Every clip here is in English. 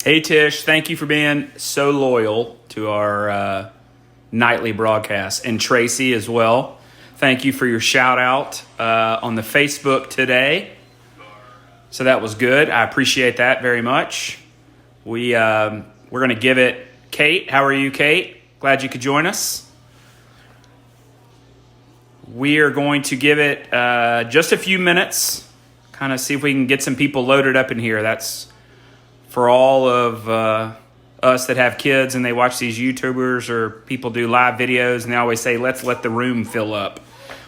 Hey Tish, thank you for being so loyal to our nightly broadcast. And Tracy as well. Thank you for your shout out on the Facebook today. So that was good. I appreciate that very much. We're going to give it Kate. How are you, Kate? Glad you could join us. We are going to give it just a few minutes. Kind of see if we can get some people loaded up in here. That's for all of us that have kids and they watch these YouTubers or people do live videos and they always say, let's let the room fill up.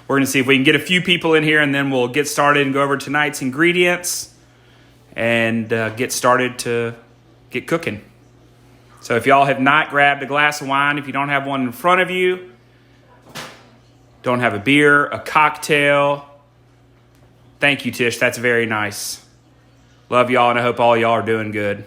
We're going to see if we can get a few people in here and then we'll get started and go over tonight's ingredients and get started to get cooking. So if y'all have not grabbed a glass of wine, if you don't have one in front of you, don't have a beer, a cocktail. Thank you, Tish. That's very nice. Love y'all, and I hope all y'all are doing good.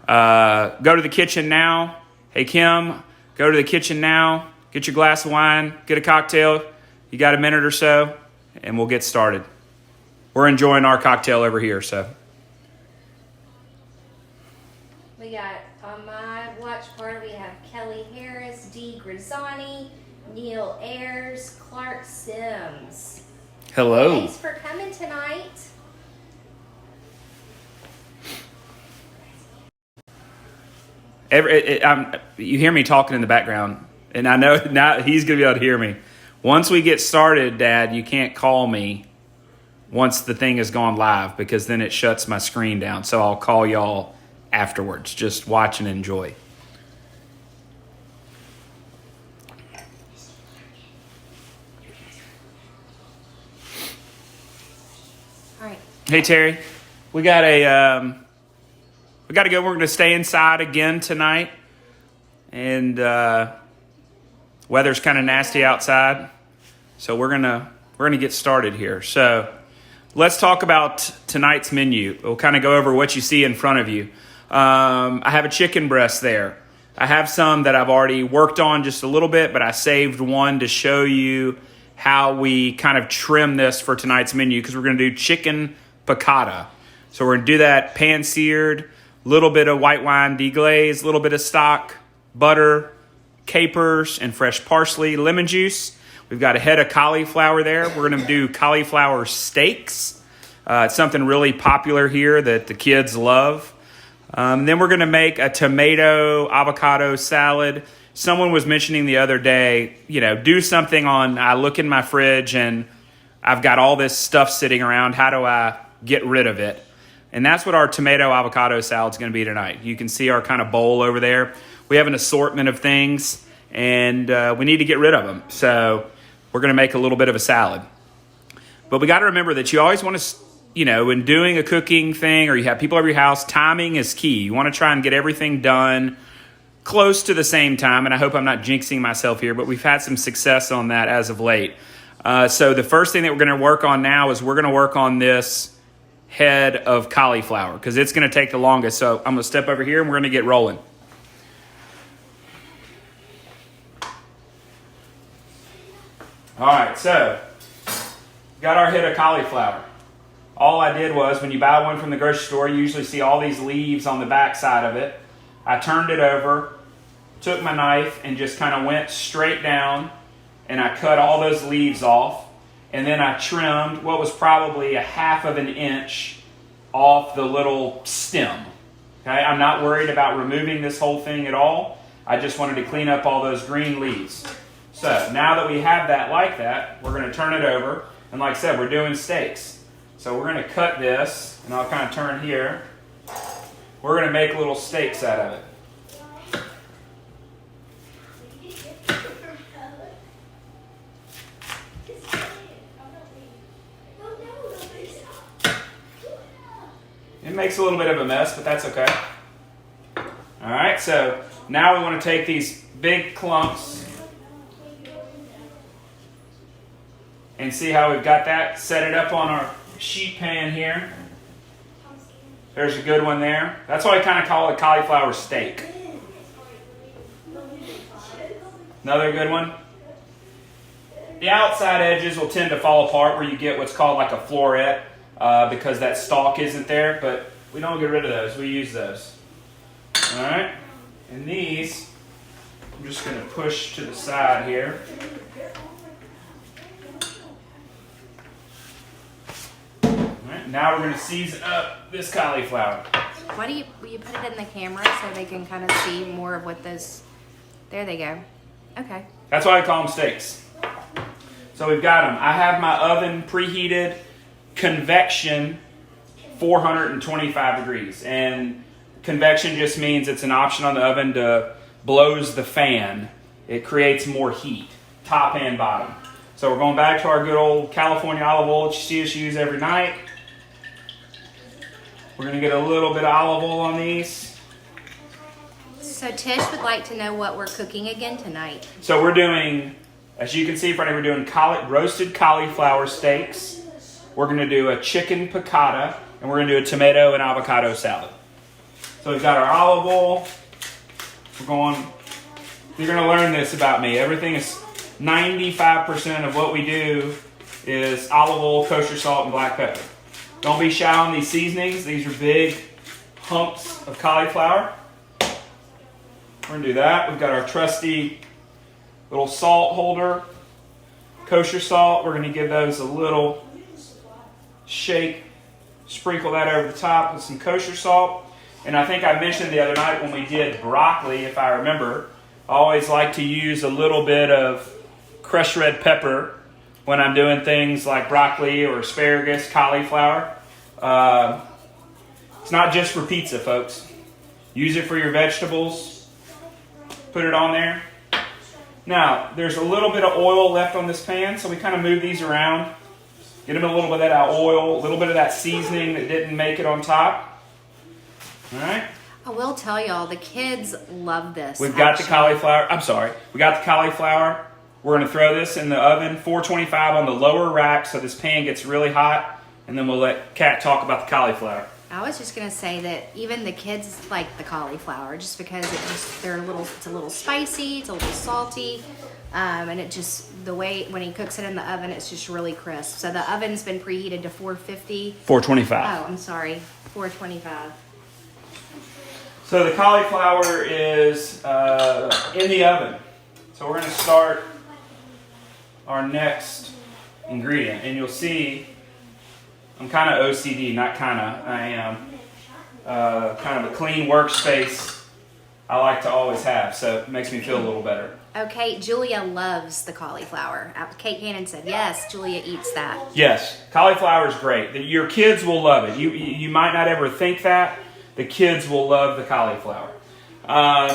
Go to the kitchen now. Hey, Kim, go to the kitchen now. Get your glass of wine. Get a cocktail. You got a minute or so, and we'll get started. We're enjoying our cocktail over here, so. We got, on my watch party, we have Kelly Harris, Dee Grizzani, Neil Ayers, Clark Sims. Hello. Thanks for coming tonight. You hear me talking in the background, and I know now he's going to be able to hear me. Once we get started, Dad, you can't call me once the thing has gone live because then it shuts my screen down. So I'll call y'all afterwards. Just watch and enjoy. All right. Hey, Terry, we got to go. We're going to stay inside again tonight. And weather's kind of nasty outside. So we're going to get started here. So let's talk about tonight's menu. We'll kind of go over what you see in front of you. I have a chicken breast there. I have some that I've already worked on just a little bit, but I saved one to show you how we kind of trim this for tonight's menu because we're going to do chicken picatta. So we're going to do that pan-seared, little bit of white wine deglaze, little bit of stock, butter, capers, and fresh parsley, lemon juice. We've got a head of cauliflower there. We're going to do cauliflower steaks. It's something really popular here that the kids love. Then we're going to make a tomato avocado salad. Someone was mentioning the other day, do something on, I look in my fridge and I've got all this stuff sitting around. How do I get rid of it? And that's what our tomato avocado salad is going to be tonight. You can see our kind of bowl over there. We have an assortment of things, and we need to get rid of them. So we're going to make a little bit of a salad. But we got to remember that you always want to, when doing a cooking thing or you have people over your house, timing is key. You want to try and get everything done close to the same time. And I hope I'm not jinxing myself here, but we've had some success on that as of late. So the first thing that we're going to work on now is we're going to work on this head of cauliflower because it's going to take the longest. So I'm going to step over here and we're going to get rolling. All right, so got our head of cauliflower. All I did was when you buy one from the grocery store, you usually see all these leaves on the back side of it. I turned it over, took my knife and just kind of went straight down and I cut all those leaves off. And then I trimmed what was probably a 1/2 inch off the little stem. Okay, I'm not worried about removing this whole thing at all. I just wanted to clean up all those green leaves. So now that we have that like that, we're going to turn it over. And like I said, we're doing steaks. So we're going to cut this, and I'll kind of turn here. We're going to make little steaks out of it. It makes a little bit of a mess, but that's okay. All right, so now we want to take these big clumps and see how we've got that. Set it up on our sheet pan here. There's a good one there. That's why I kind of call it cauliflower steak. Another good one. The outside edges will tend to fall apart where you get what's called like a floret because that stalk isn't there, but we don't get rid of those. We use those. All right, and these, I'm just going to push to the side here. All right, now we're going to season up this cauliflower. Why do you put it in the camera so they can kind of see more of what those? There they go. Okay. That's why I call them steaks. So we've got them. I have my oven preheated, convection, 425 degrees. And convection just means it's an option on the oven to blows the fan. It creates more heat, top and bottom. So we're going back to our good old California olive oil that you see us use every night. We're going to get a little bit of olive oil on these. So Tish would like to know what we're cooking again tonight. So we're doing, as you can see in front of you, we're doing roasted cauliflower steaks. We're going to do a chicken piccata, and we're going to do a tomato and avocado salad. So we've got our olive oil. You're going to learn this about me. Everything is 95% of what we do is olive oil, kosher salt, and black pepper. Don't be shy on these seasonings. These are big humps of cauliflower. We're going to do that. We've got our trusty little salt holder, kosher salt. We're going to give those a little shake. Sprinkle that over the top with some kosher salt. And I think I mentioned the other night when we did broccoli, if I remember, I always like to use a little bit of crushed red pepper when I'm doing things like broccoli or asparagus, cauliflower. It's not just for pizza, folks. Use it for your vegetables. Put it on there. Now, there's a little bit of oil left on this pan, so we kind of move these around. Get them a little bit of that oil, a little bit of that seasoning that didn't make it on top. All right. I will tell y'all, the kids love this. We've got the cauliflower. We got the cauliflower. We're going to throw this in the oven, 425 on the lower rack so this pan gets really hot, and then we'll let Kat talk about the cauliflower. I was just gonna say that even the kids like the cauliflower just because it's a little spicy, it's a little salty, and it just the way when he cooks it in the oven, it's just really crisp. So the oven's been preheated to 450. 425. Oh, I'm sorry, 425. So the cauliflower is in the oven. So we're going to start our next ingredient, and you'll see. I'm kind of OCD, not kind of. I am. Kind of a clean workspace I like to always have, so it makes me feel a little better. Okay, Julia loves the cauliflower. Kate Cannon said, yes, Julia eats that. Yes, cauliflower is great. Your kids will love it. You might not ever think that. The kids will love the cauliflower.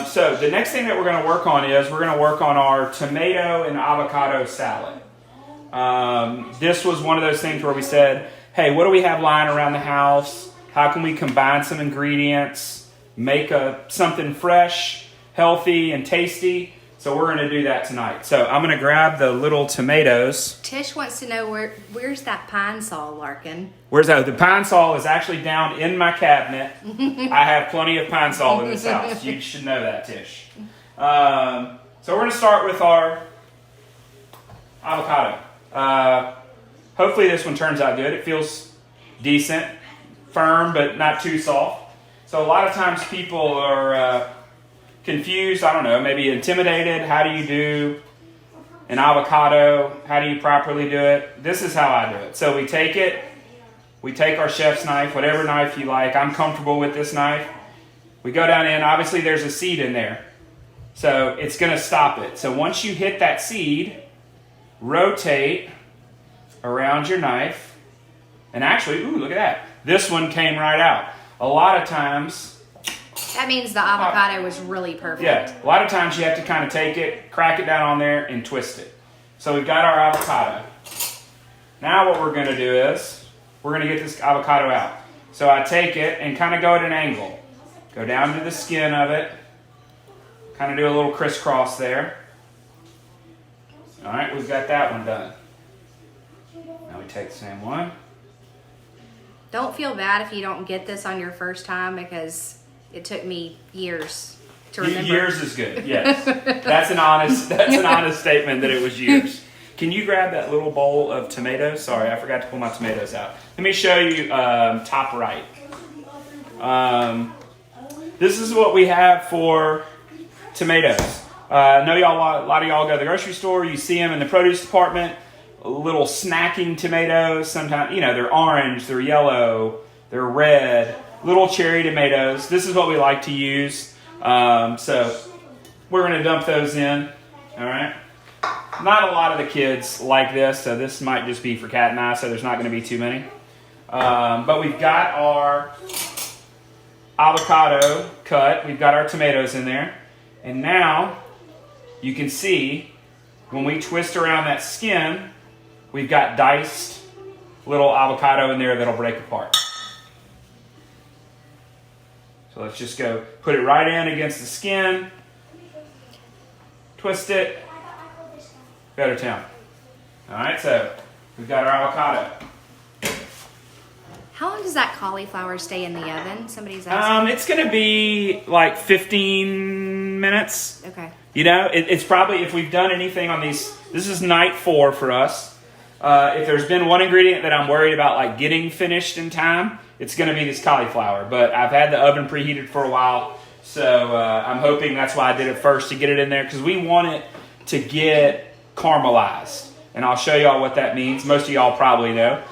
So the next thing that we're going to work on is we're going to work on our tomato and avocado salad. This was one of those things where we said, hey, what do we have lying around the house? How can we combine some ingredients, make something fresh, healthy, and tasty? So we're going to do that tonight. So I'm going to grab the little tomatoes. Tish wants to know where's that pine saw, Larkin? Where's that? The pine saw is actually down in my cabinet. I have plenty of pine saw in this house. You should know that, Tish. So we're going to start with our avocado. Hopefully this one turns out good. It feels decent, firm, but not too soft. So a lot of times people are confused, I don't know, maybe intimidated. How do you do an avocado? How do you properly do it? This is how I do it. So we take our chef's knife, whatever knife you like. I'm comfortable with this knife. We go down in, obviously there's a seed in there. So it's going to stop it. So once you hit that seed, rotate around your knife. And actually, ooh, look at that. This one came right out. A lot of times... That means the avocado was really perfect. Yeah, a lot of times you have to kind of take it, crack it down on there, and twist it. So we've got our avocado. Now what we're going to do is, we're going to get this avocado out. So I take it and kind of go at an angle. Go down to the skin of it. Kind of do a little crisscross there. All right, we've got that one done. Now we take the same one. Don't feel bad if you don't get this on your first time because it took me years to remember. Years is good, yes. That's an honest statement that it was years. Can you grab that little bowl of tomatoes? Sorry, I forgot to pull my tomatoes out. Let me show you top right. this is what we have for tomatoes. I know a lot of y'all go to the grocery store. You see them in the produce department. Little snacking tomatoes. Sometimes, they're orange, they're yellow, they're red. Little cherry tomatoes. This is what we like to use. So we're going to dump those in. All right. Not a lot of the kids like this, so this might just be for Kat and I, so there's not going to be too many. But we've got our avocado cut. We've got our tomatoes in there. And now you can see when we twist around that skin, we've got diced little avocado in there that'll break apart. So let's just go put it right in against the skin. Twist it. Go to town. All right, so we've got our avocado. How long does that cauliflower stay in the oven? Somebody's asking. It's going to be like 15 minutes. Okay. It's probably, if we've done anything on these, this is night 4 for us. If there's been one ingredient that I'm worried about like getting finished in time, it's going to be this cauliflower. But I've had the oven preheated for a while, so I'm hoping that's why I did it first, to get it in there, because we want it to get caramelized. And I'll show y'all what that means. Most of y'all probably know.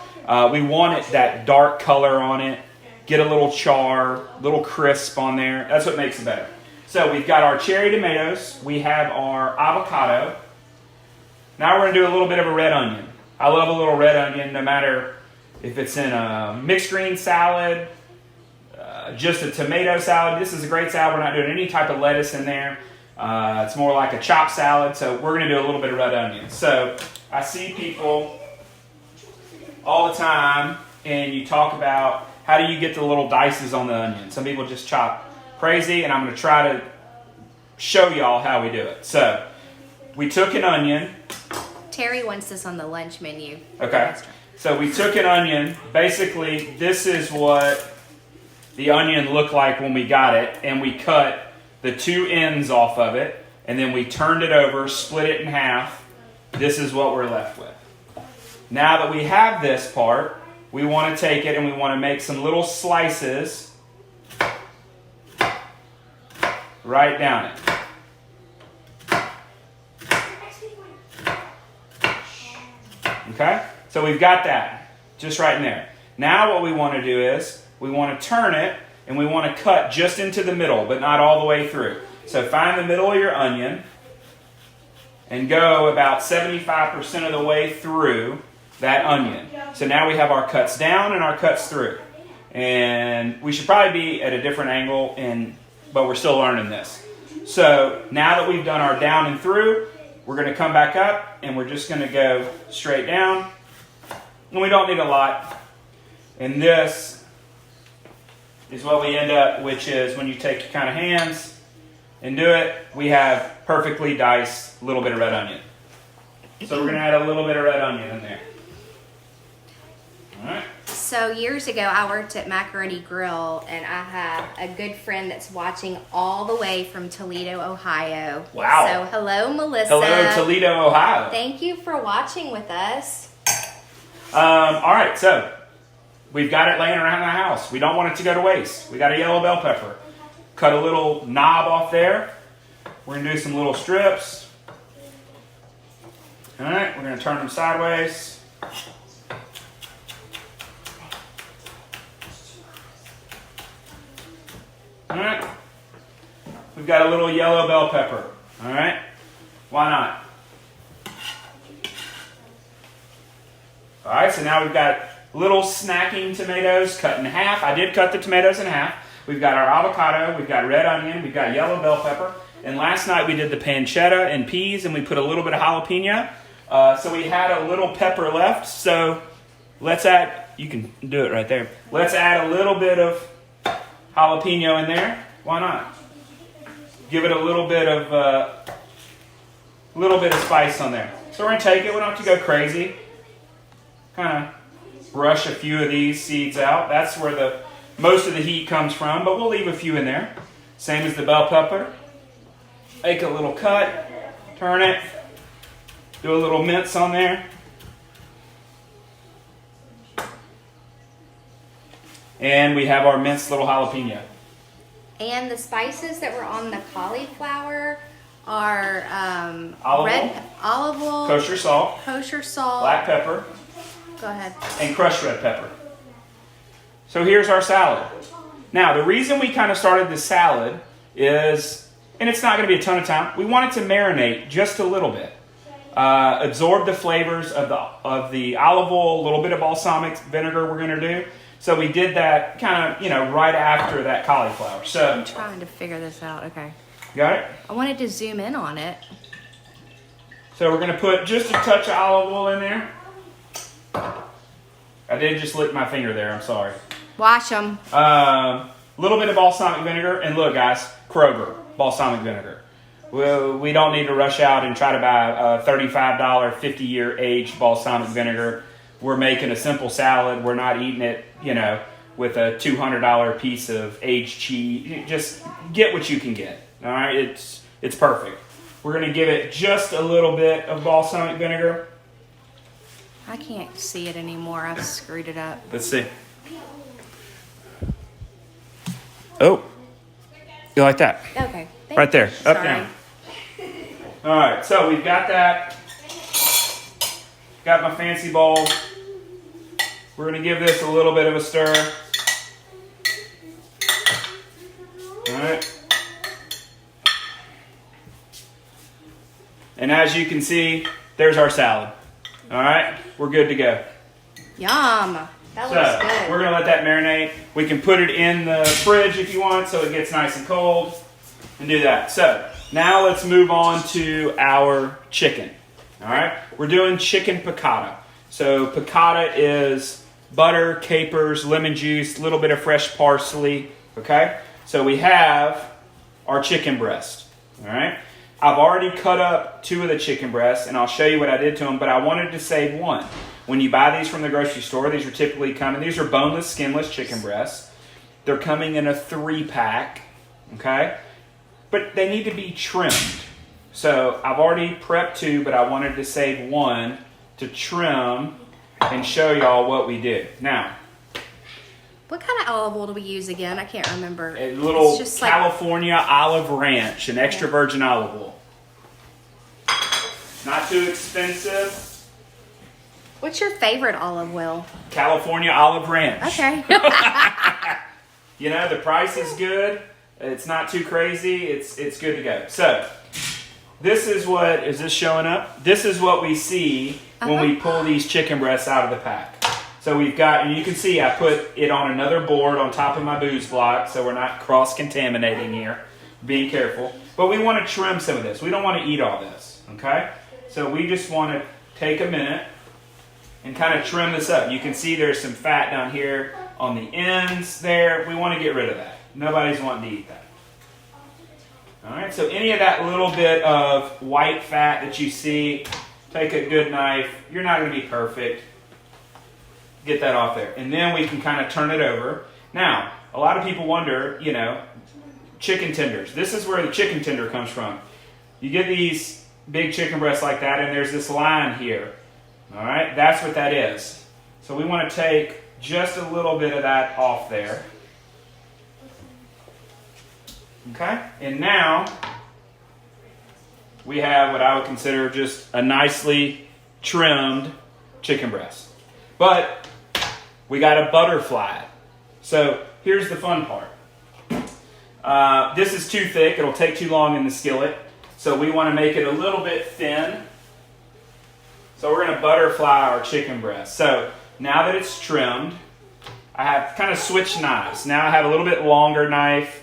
We want it that dark color on it, get a little char, little crisp on there. That's what makes it better. So we've got our cherry tomatoes. We have our avocado. Now we're going to do a little bit of a red onion. I love a little red onion, no matter if it's in a mixed green salad, just a tomato salad. This is a great salad. We're not doing any type of lettuce in there. It's more like a chopped salad, so we're going to do a little bit of red onion. So I see people all the time, and you talk about how do you get the little dices on the onion. Some people just chop crazy, and I'm going to try to show y'all how we do it. So we took an onion. Terry wants this on the lunch menu. Okay. So we took an onion. Basically, this is what the onion looked like when we got it, and we cut the 2 ends off of it, and then we turned it over, split it in half. This is what we're left with. Now that we have this part, we want to take it and we want to make some little slices right down it. Okay? So we've got that just right in there. Now what we want to do is we want to turn it and we want to cut just into the middle, but not all the way through. So find the middle of your onion and go about 75% of the way through that onion. So now we have our cuts down and our cuts through. And we should probably be at a different angle, but we're still learning this. So now that we've done our down and through, we're going to come back up and we're just going to go straight down. And we don't need a lot. And this is what we end up, which is when you take your kind of hands and do it, we have perfectly diced little bit of red onion. So we're going to add a little bit of red onion in there. All right. So years ago, I worked at Macaroni Grill, and I have a good friend that's watching all the way from Toledo, Ohio. Wow. So hello, Melissa. Hello, Toledo, Ohio. Thank you for watching with us. All right, so we've got it laying around the house. We don't want it to go to waste. We got a yellow bell pepper. Cut a little knob off there. We're going to do some little strips. All right, we're going to turn them sideways. All right. We've got a little yellow bell pepper. All right. Why not? All right, so now we've got little snacking tomatoes cut in half. I did cut the tomatoes in half. We've got our avocado, we've got red onion, we've got yellow bell pepper. And last night we did the pancetta and peas, and we put a little bit of jalapeno. So we had a little pepper left. So let's add, you can do it right there. Let's add a little bit of jalapeno in there. Why not? Give it a little bit of spice on there. So we're going to take it. We don't have to go crazy. Kind of brush a few of these seeds out. That's where most of the heat comes from, but we'll leave a few in there. Same as the bell pepper. Make a little cut, turn it, do a little mince on there. And we have our minced little jalapeno. And the spices that were on the cauliflower are olive oil, kosher salt, black pepper, go ahead, and crushed red pepper. So here's our salad. Now, the reason we kind of started this salad is, and it's not going to be a ton of time, we want it to marinate just a little bit. Absorb the flavors of the olive oil, a little bit of balsamic vinegar we're going to do. So we did that kind of, right after that cauliflower. So I'm trying to figure this out. Okay. Got it? I wanted to zoom in on it. So we're going to put just a touch of olive oil in there. I did just lick my finger there. I'm sorry. Wash them. A little bit of balsamic vinegar. And look, guys, Kroger balsamic vinegar. We don't need to rush out and try to buy a $35, 50-year aged balsamic vinegar. We're making a simple salad. We're not eating it, with a $200 piece of aged cheese. Just get what you can get. All right, it's perfect. We're going to give it just a little bit of balsamic vinegar. I can't see it anymore. I've screwed it up. Let's see. Oh, you like that? Okay. Right there, up, Sorry. down. All right, so we've got that. Got my fancy bowl. We're going to give this a little bit of a stir. All right. And as you can see, there's our salad. All right, we're good to go. Yum. That So looks good. we're going to let that marinate. We can put it in the fridge if you want so it gets nice and cold and do that. So now let's move on to our chicken. All right, we're doing chicken piccata. So piccata is butter, capers, lemon juice, a little bit of fresh parsley. Okay, so we have our chicken breast. All right, I've already cut up 2 of the chicken breasts, and I'll show you what I did to them, but I wanted to save 1. When you buy these from the grocery store, these are typically coming, these are boneless, skinless chicken breasts. They're coming in a 3-pack, okay? But they need to be trimmed. So I've already prepped 2, but I wanted to save 1 to trim and show y'all what we did. Now, what kind of olive oil do we use again? I can't remember. a little It's just California olive ranch, an extra virgin olive oil. Not too expensive. What's your favorite olive oil? California olive ranch. Okay. The price is good. It's not too crazy. It's good to go. So, this is what, is this showing up? This is what we see when we pull these chicken breasts out of the pack. So we've got, and you can see I put it on another board on top of my booze block so we're not cross-contaminating here. Being careful. But we want to trim some of this. We don't want to eat all this, okay? So we just want to take a minute and kind of trim this up. You can see there's some fat down here on the ends there. We want to get rid of that. Nobody's wanting to eat that. All right, so any of that little bit of white fat that you see, take a good knife. You're not going to be perfect. Get that off there. And then we can kind of turn it over. Now, a lot of people wonder, chicken tenders. This is where the chicken tender comes from. You get these big chicken breasts like that, and there's this line here. All right, that's what that is. So we want to take just a little bit of that off there. Okay, and now we have what I would consider just a nicely trimmed chicken breast. But we got to butterfly it. So here's the fun part. This is too thick. It'll take too long in the skillet. So we want to make it a little bit thin. So we're going to butterfly our chicken breast. So now that it's trimmed, I have kind of switched knives. Now I have a little bit longer knife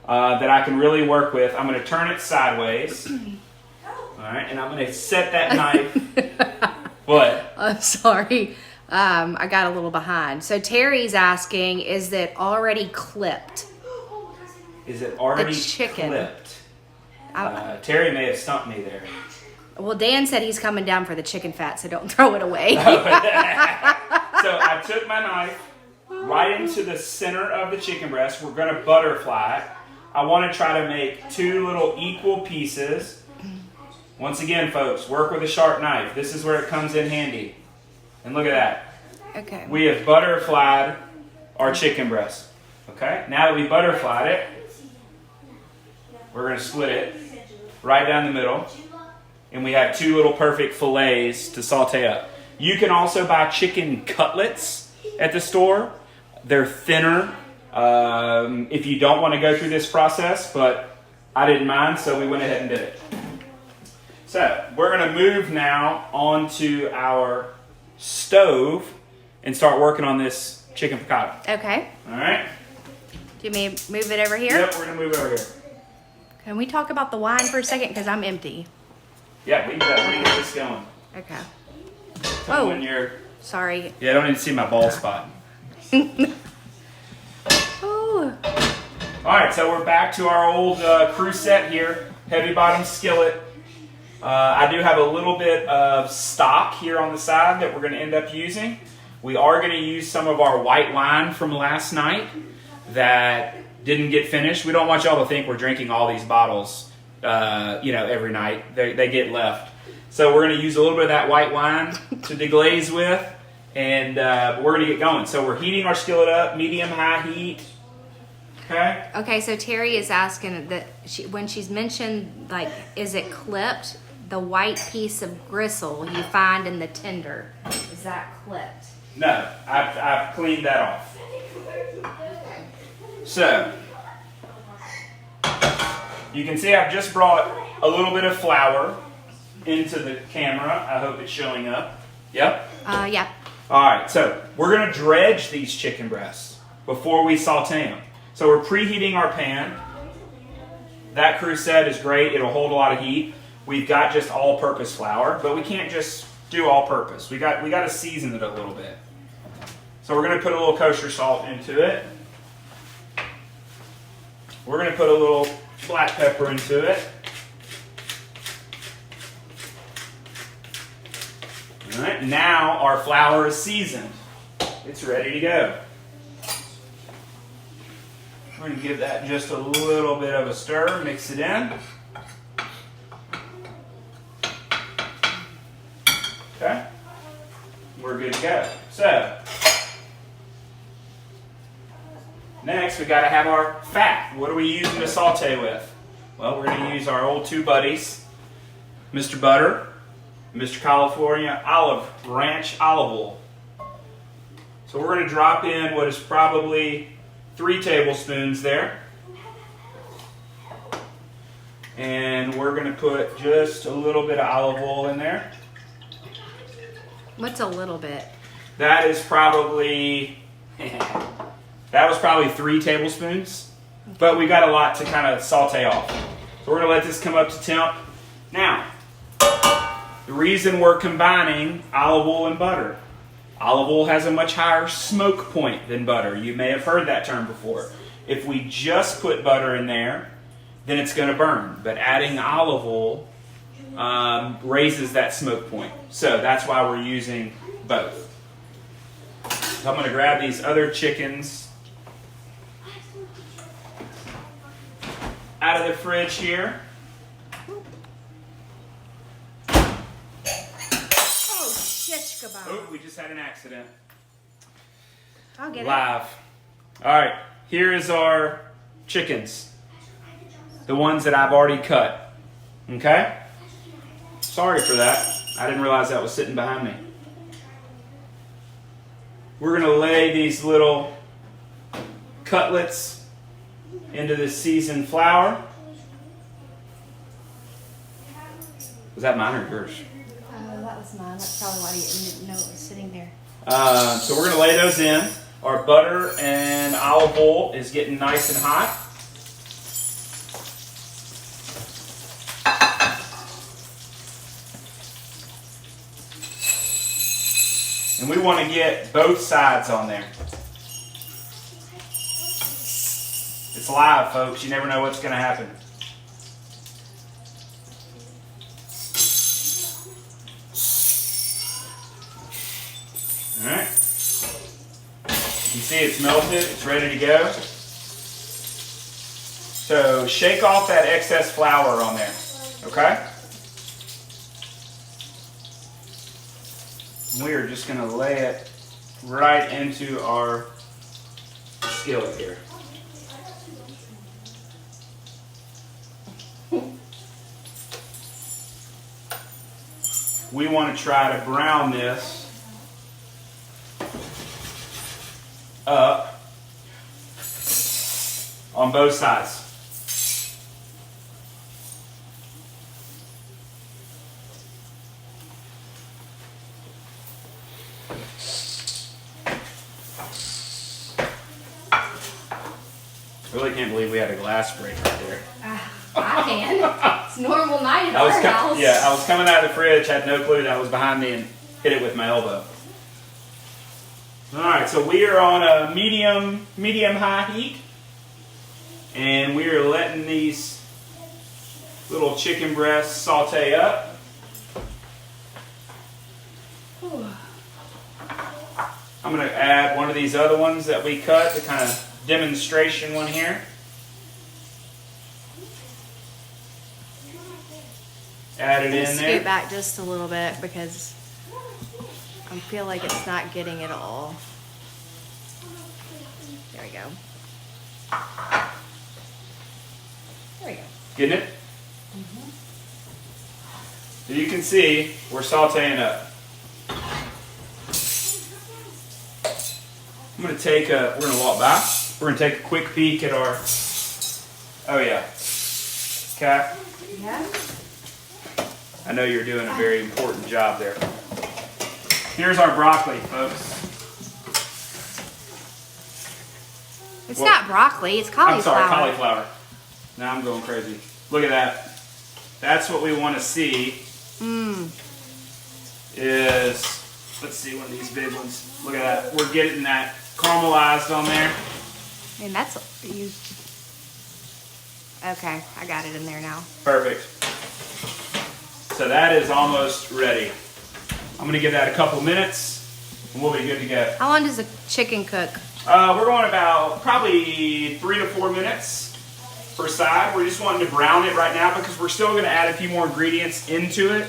that I can really work with. I'm going to turn it sideways. All right, and I'm going to set that knife. What? I'm sorry. I got a little behind. So Terry's asking, is it already clipped? Is it already The chicken. clipped? Terry may have stumped me there. Well, Dan said he's coming down for the chicken fat, so don't throw it away. So I took my knife right into the center of the chicken breast. We're going to butterfly it. I want to try to make 2 little equal pieces. Once again, folks, work with a sharp knife. This is where it comes in handy. And look at that. Okay. We have butterflied our chicken breast. Okay? Now that we butterflied it, We're going to split it right down the middle. And we have 2 little perfect fillets to saute up. You can also buy chicken cutlets at the store. They're thinner if you don't want to go through this process, but I didn't mind, so we went ahead and did it. So we're going to move now onto our stove and start working on this chicken piccata. Okay. All right? Do you mean move it over here? Yep, we're going to move it over here. Can we talk about the wine for a second? Because I'm empty. Yeah, we can get this going. Okay. Tell me when you're... Sorry. Yeah, I don't need to see my bald spot. Oh. All right, so we're back to our old crew set here. Heavy bottom skillet. I do have a little bit of stock here on the side that we're going to end up using. We are going to use some of our white wine from last night that didn't get finished. We don't want y'all to think we're drinking all these bottles, every night. They get left. So we're going to use a little bit of that white wine to deglaze with, and we're going to get going. So we're heating our skillet up, medium-high heat. Okay? Okay, so Terry is asking that when she's mentioned, like, is it clipped? The white piece of gristle you find in the tender, is that clipped? No, I've cleaned that off. So, you can see I've just brought a little bit of flour into the camera. I hope it's showing up. Yep? Yeah. Alright, so we're going to dredge these chicken breasts before we saute them. So we're preheating our pan. That crusade is great. It'll hold a lot of heat. We've got just all-purpose flour, but we can't just do all-purpose. We got to season it a little bit. So we're going to put a little kosher salt into it. We're going to put a little black pepper into it. All right, now our flour is seasoned. It's ready to go. We're going to give that just a little bit of a stir, mix it in. Okay, we're good to go. So, next we got to have our fat. What are we using to saute with? Well, we're going to use our old 2 buddies, Mr. Butter, Mr. California Ranch olive oil. So we're going to drop in what is probably 3 tablespoons there. And we're going to put just a little bit of olive oil in there. What's a little bit? That is probably, that was probably 3 tablespoons. But we got a lot to kind of saute off. So we're going to let this come up to temp. Now, the reason we're combining olive oil and butter. Olive oil has a much higher smoke point than butter. You may have heard that term before. If we just put butter in there, then it's going to burn. But adding olive oil raises that smoke point. So that's why we're using both. So I'm going to grab these other chickens out of the fridge here. Oh, shish kebab. Oh, we just had an accident. I'll get Live. All right, here is our chickens. The ones that I've already cut. Okay? Sorry for that. I didn't realize that was sitting behind me. We're going to lay these little cutlets into this seasoned flour. Was that mine or yours? That was mine. That's probably why you didn't know it was sitting there. So we're going to lay those in. Our butter and olive oil is getting nice and hot. And we want to get both sides on there. It's live, folks. You never know what's going to happen. All right. You see it's melted. It's ready to go. So shake off that excess flour on there. Okay? We are just going to lay it right into our skillet here. we want to try to brown this up on both sides. I really can't believe we had a glass break right there. I can. It's a normal night at our house. Yeah, I was coming out of the fridge, had no clue that was behind me, and hit it with my elbow. All right, so we are on a medium high heat, and we are letting these little chicken breasts saute up. I'm going to add one of these other ones that we cut, the kind of demonstration one here. Add it in there. Scoot back just a little bit because I feel like it's not getting it all. There we go. There we go. Getting it? So you can see we're sauteing up. I'm going to take we're going to walk by. We're going to take a quick peek at our, oh yeah, Cat. Yeah. I know you're doing a very important job there. Here's our broccoli, folks. It's not broccoli, it's cauliflower. I'm sorry, cauliflower. Now I'm going crazy. Look at that. That's what we want to see. Is, let's see one of these big ones. Look at that. We're getting that caramelized on there. And that's you. Okay, I got it in there now. Perfect. So that is almost ready. I'm going to give that a couple minutes and we'll be good to go. How long does a chicken cook? We're going about probably 3 to 4 minutes per side. We're just wanting to brown it right now because we're still going to add a few more ingredients into it.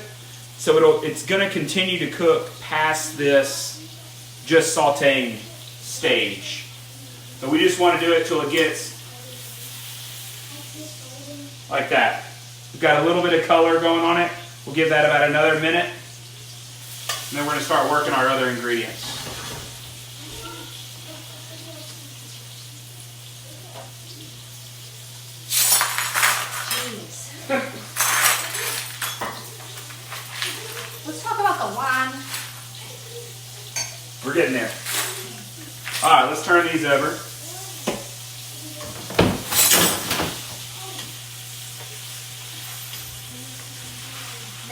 So it's going to continue to cook past this just sauteing stage. So we just want to do it till it gets like that. We've got a little bit of color going on it. We'll give that about another minute. And then we're going to start working our other ingredients. Let's talk about the wine. We're getting there. All right, let's turn these over.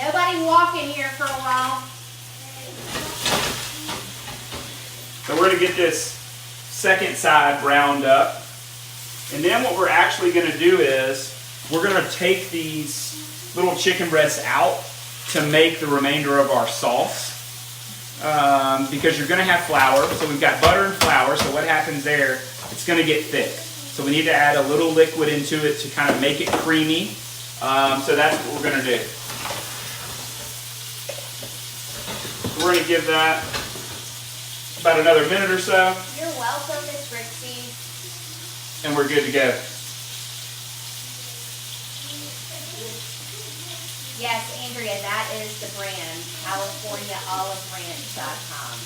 Nobody walk in here for a while. So we're going to get this second side browned up. And then what we're actually going to do is we're going to take these little chicken breasts out to make the remainder of our sauce. Because you're going to have flour. So we've got butter and flour. So what happens there, it's going to get thick. So we need to add a little liquid into it to kind of make it creamy. So that's what we're going to do. We're going to give that about another minute or so. You're welcome, Miss Rixie. And we're good to go. Yes, Andrea, that is the brand, CaliforniaOliveRanch.com.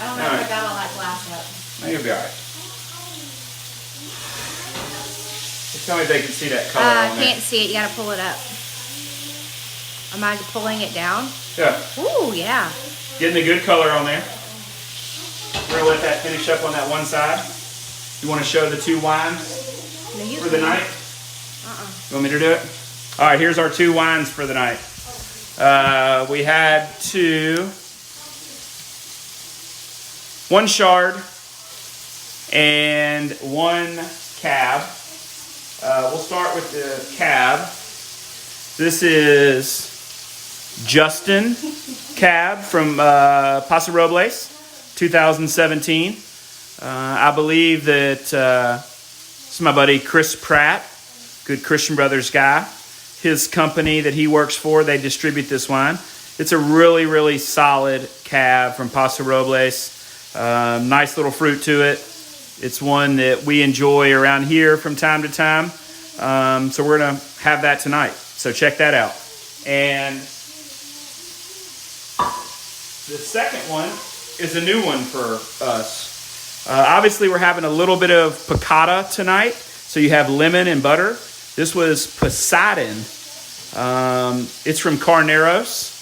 I don't know if I got all that glass up. No, you'll be all right. Just tell me if they can see that color on I there. can't see it. You gotta pull it up. Am I pulling it down? Yeah. Ooh, yeah. Getting a good color on there. We're going to let that finish up on that one side. You want to show the two wines No, you for the can. night? You want me to do it? All right, here's our two wines for the night. We had one Chard and one Cab. We'll start with the Cab. This is Justin Cab from Paso Robles, 2017. I believe that it's my buddy Chris Pratt, good Christian Brothers guy. His company that he works for, they distribute this wine. It's a really, really solid Cab from Paso Robles. Nice little fruit to it. It's one that we enjoy around here from time to time. So we're going to have that tonight. So check that out. And the second one is a new one for us. Obviously, we're having a little bit of piccata tonight. So you have lemon and butter. This was Poseidon. It's from Carneros,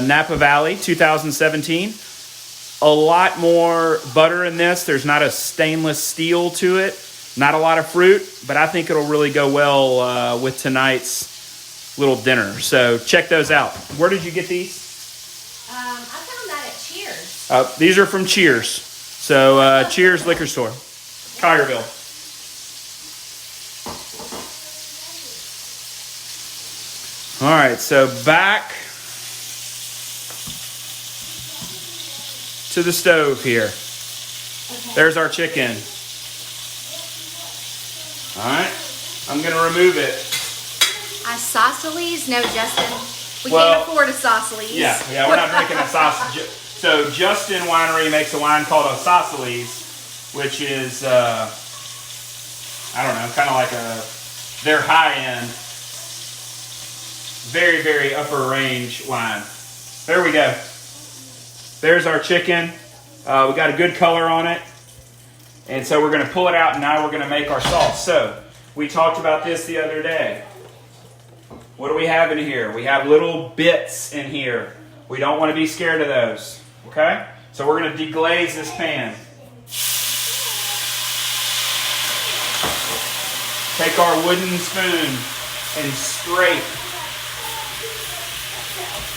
Napa Valley, 2017. A lot more butter in this. There's not a stainless steel to it. Not a lot of fruit, but I think it'll really go well with tonight's little dinner. So check those out. Where did you get these? I found that at Cheers. These are from Cheers. So Cheers Liquor Store, Collierville. All right, so back to the stove here. Okay. There's our chicken. All right, I'm going to remove it. Isosceles? No, Justin. We can't afford isosceles. Yeah, we're not drinking isosceles. So Justin Winery makes a wine called isosceles, which is, I don't know, kind of like their high-end, very, very upper range wine. There we go. There's our chicken. We got a good color on it. And so we're going to pull it out, and now we're going to make our sauce. So we talked about this the other day. What do we have in here? We have little bits in here. We don't want to be scared of those. Okay? So we're going to deglaze this pan. Take our wooden spoon and scrape.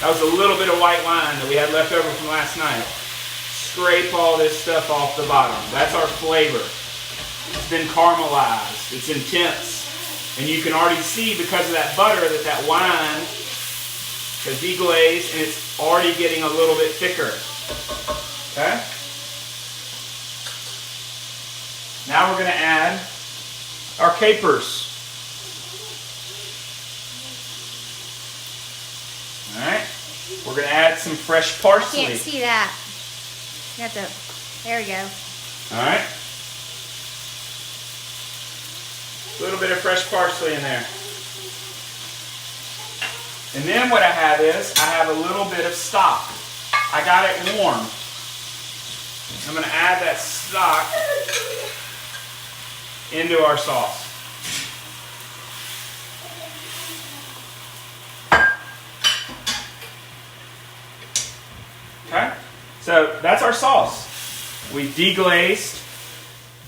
That was a little bit of white wine that we had left over from last night. Scrape all this stuff off the bottom. That's our flavor. It's been caramelized. It's intense. And you can already see because of that butter that wine has deglazed and it's already getting a little bit thicker. Okay? Now we're going to add our capers. Alright? We're going to add some fresh parsley. I can't see that. You have to, there we go. Alright? A little bit of fresh parsley in there. And then what I have is, I have a little bit of stock. I got it warm. I'm going to add that stock into our sauce. Okay? So that's our sauce. We deglazed.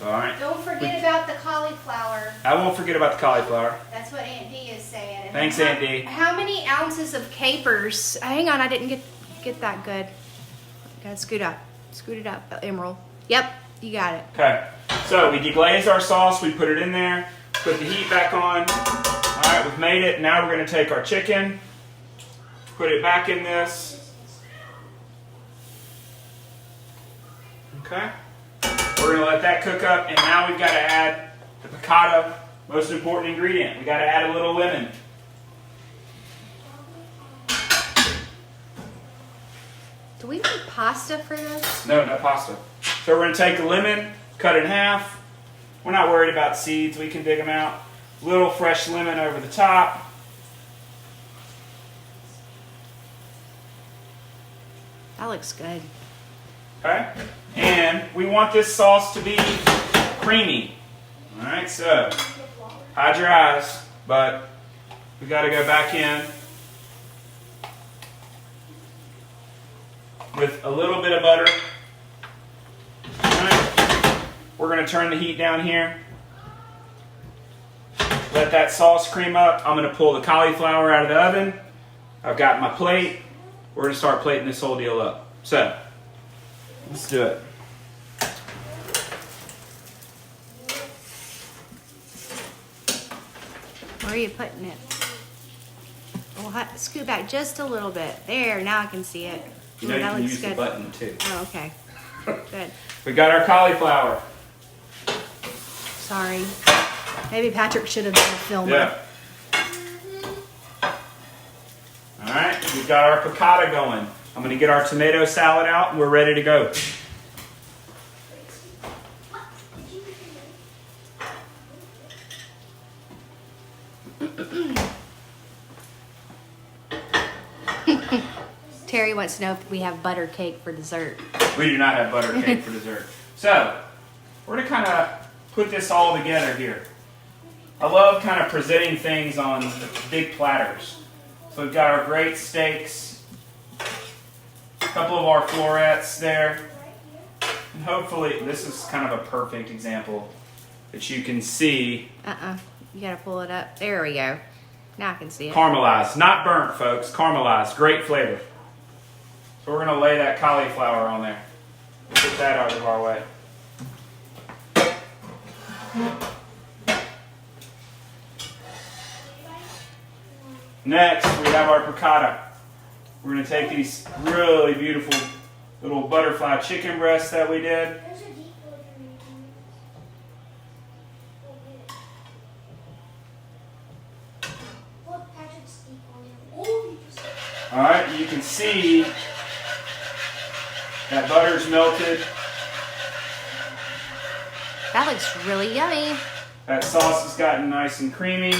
All right. Don't forget about the cauliflower. I won't forget about the cauliflower. That's what Aunt D is saying. And thanks, Aunt D. How many ounces of capers? Hang on, I didn't get that good. Gotta scoot up. Scoot it up, Emerald. Yep, you got it. Okay. So we deglazed our sauce. We put it in there. Put the heat back on. All right, we've made it. Now we're going to take our chicken. Put it back in this. Okay. We're going to let that cook up, and now we've got to add the piccata, most important ingredient. We've got to add a little lemon. Do we need pasta for this? No, not pasta. So we're going to take the lemon, cut it in half. We're not worried about seeds. We can dig them out. Little fresh lemon over the top. That looks good. Okay? And we want this sauce to be creamy. Alright, so hide your eyes, but we got to go back in with a little bit of butter. Alright, we're going to turn the heat down here. Let that sauce cream up. I'm going to pull the cauliflower out of the oven. I've got my plate. We're going to start plating this whole deal up. So, let's do it. Where are you putting it? We'll scoot back just a little bit. There, now I can see it. You know, that you can looks use good. the button too. Oh, okay. Good. We got our cauliflower. Sorry. Maybe Patrick should have been a filmer. Yeah. Alright, we've got our piccata going. I'm going to get our tomato salad out and we're ready to go. wants to know if we have butter cake for dessert. We do not have butter cake for dessert. So, we're going to kind of put this all together here. I love kind of presenting things on big platters. So we've got our great steaks, a couple of our florets there, and hopefully this is kind of a perfect example that you can see. You gotta pull it up. There we go. Now I can see it. Caramelized, not burnt, folks. Caramelized, great flavor. So we're gonna lay that cauliflower on there. We'll get that out of our way. Next, we have our piccata. We're going to take these really beautiful little butterfly chicken breasts that we did. Alright, you can see that butter's melted. That looks really yummy. That sauce has gotten nice and creamy.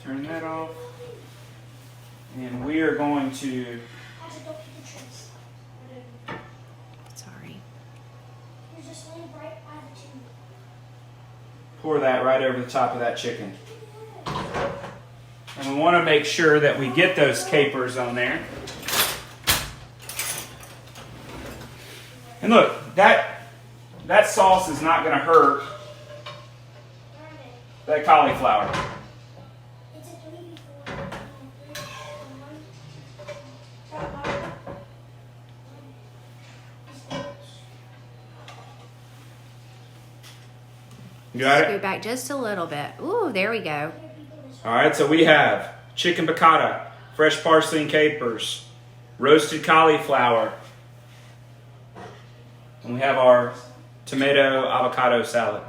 Turn that off. And we are going to... Sorry. pour that right over the top of that chicken. And we want to make sure that we get those capers on there. And look, that sauce is not going to hurt that cauliflower. You got it? Scoot back just a little bit. Ooh, there we go. All right, so we have chicken piccata, fresh parsley and capers, roasted cauliflower, and we have our tomato avocado salad.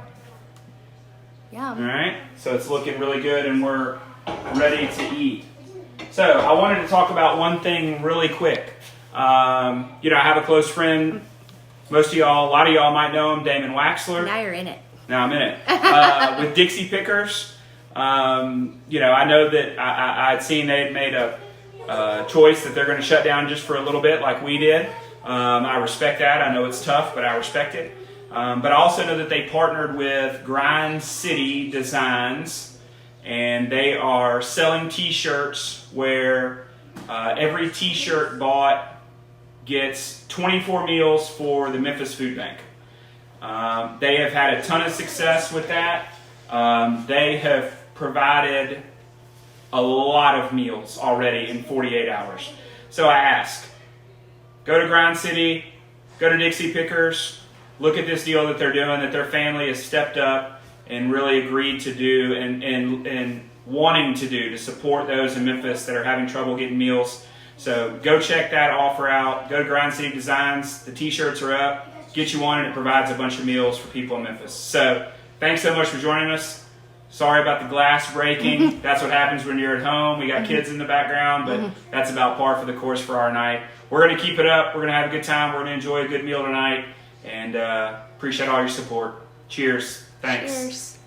Yum. All right, so it's looking really good and we're ready to eat. So I wanted to talk about one thing really quick. I have a close friend, most of y'all, a lot of y'all might know him, Damon Waxler. Now you're in it. Now I'm in it. With Dixie Pickers, I know that I'd seen they'd made a choice that they're going to shut down just for a little bit like we did. I respect that. I know it's tough, but I respect it. But I also know that they partnered with Grind City Designs, and they are selling t-shirts where every t-shirt bought gets 24 meals for the Memphis Food Bank. They have had a ton of success with that. They have provided a lot of meals already in 48 hours. So I ask, go to Grind City, go to Dixie Pickers, look at this deal that they're doing, that their family has stepped up and really agreed to do and wanting to do to support those in Memphis that are having trouble getting meals. So go check that offer out. Go to Grind City Designs. The t-shirts are up. Get you one, and it provides a bunch of meals for people in Memphis. So thanks so much for joining us. Sorry about the glass breaking. That's what happens when you're at home. We got kids in the background, but that's about par for the course for our night. We're going to keep it up. We're going to have a good time. We're going to enjoy a good meal tonight, and appreciate all your support. Cheers. Thanks. Cheers.